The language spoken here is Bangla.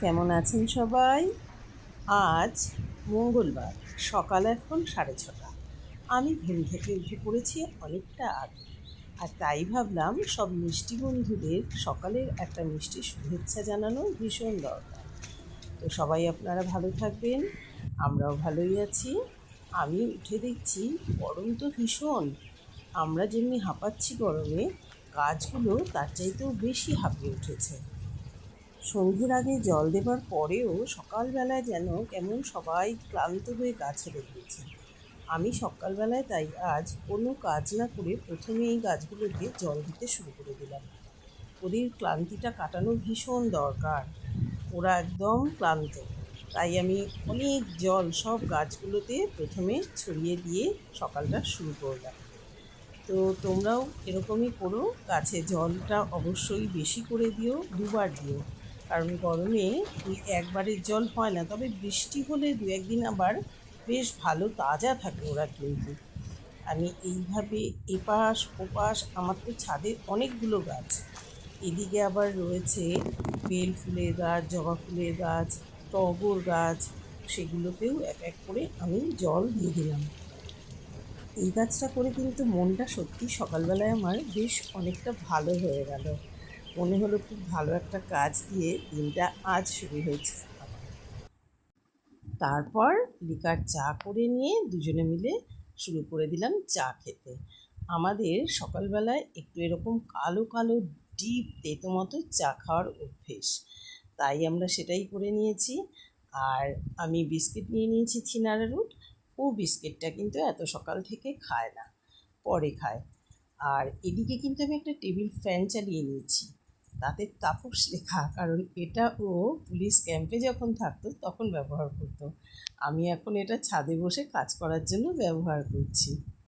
কেমন আছেন সবাই? আজ মঙ্গলবার, সকাল এখন 6:30। আমি ঘুম থেকে উঠে পড়েছি অনেকটা আগে, আর তাই ভাবলাম সব মিষ্টি বন্ধুদের সকালের একটা মিষ্টি শুভেচ্ছা জানানো ভীষণ দরকার। তো সবাই আপনারা ভালো থাকবেন, আমরাও ভালোই আছি। আমি উঠে দেখছি গরম তো ভীষণ। আমরা যেমনি হাঁপাচ্ছি গরমে, গাছগুলো তার চাইতেও বেশি হাঁপিয়ে উঠেছে। সন্ধ্যের আগে জল দেবার পরেও সকালবেলায় যেন কেমন সবাই ক্লান্ত হয়ে গাছে লেগেছে। আমি সকালবেলায় তাই আজ কোনো কাজ না করে প্রথমে এই গাছগুলোকে জল দিতে শুরু করে দিলাম। ওদের ক্লান্তিটা কাটানো ভীষণ দরকার, ওরা একদম ক্লান্ত। তাই আমি অনেক জল সব গাছগুলোতে প্রথমে ছড়িয়ে দিয়ে সকালটা শুরু করলাম। তো তোমরাও এরকমই করো, গাছে জলটা অবশ্যই বেশি করে দিও, দুবার দিও। কারণ গরমে ওই একবারের জল হয় না, তবে বৃষ্টি হলে দু একদিন আবার বেশ ভালো তাজা থাকে ওরা কিন্তু। আমি এইভাবে এপাশ ওপাশ, আমার তো ছাদে অনেকগুলো গাছ, এদিকে আবার রয়েছে বেল ফুলের গাছ, জবা ফুলের গাছ, টগর গাছ, সেগুলোতেও এক এক করে আমি জল দিয়ে দিলাম। এই কাজটা করে কিন্তু মনটা সত্যি সকালবেলায় আমার বেশ অনেকটা ভালো হয়ে গেল। মনে হলো খুব ভালো একটা কাজ দিয়ে দিনটা আজ শুরু হয়েছে আমার। তারপর লিকার চা করে নিয়ে দুজনে মিলে শুরু করে দিলাম চা খেতে। আমাদের সকালবেলায় একটু এরকম কালো কালো ডিপ তেতো মতো চা খাওয়ার অভ্যেস, তাই আমরা সেটাই করে নিয়েছি। আর আমি বিস্কিট নিয়ে নিয়েছি সিনারারুট। ও বিস্কিটটা কিন্তু এত সকাল থেকে খায় না, পরে খায়। আর এদিকে কিন্তু আমি একটা টেবিল ফ্যান চালিয়ে নিয়েছি, তাতে তাপস লেখা, কারণ এটা ও পুলিশ ক্যাম্পে যখন থাকতো তখন ব্যবহার করতো। আমি এখন এটা ছাদে বসে কাজ করার জন্য ব্যবহার করছি।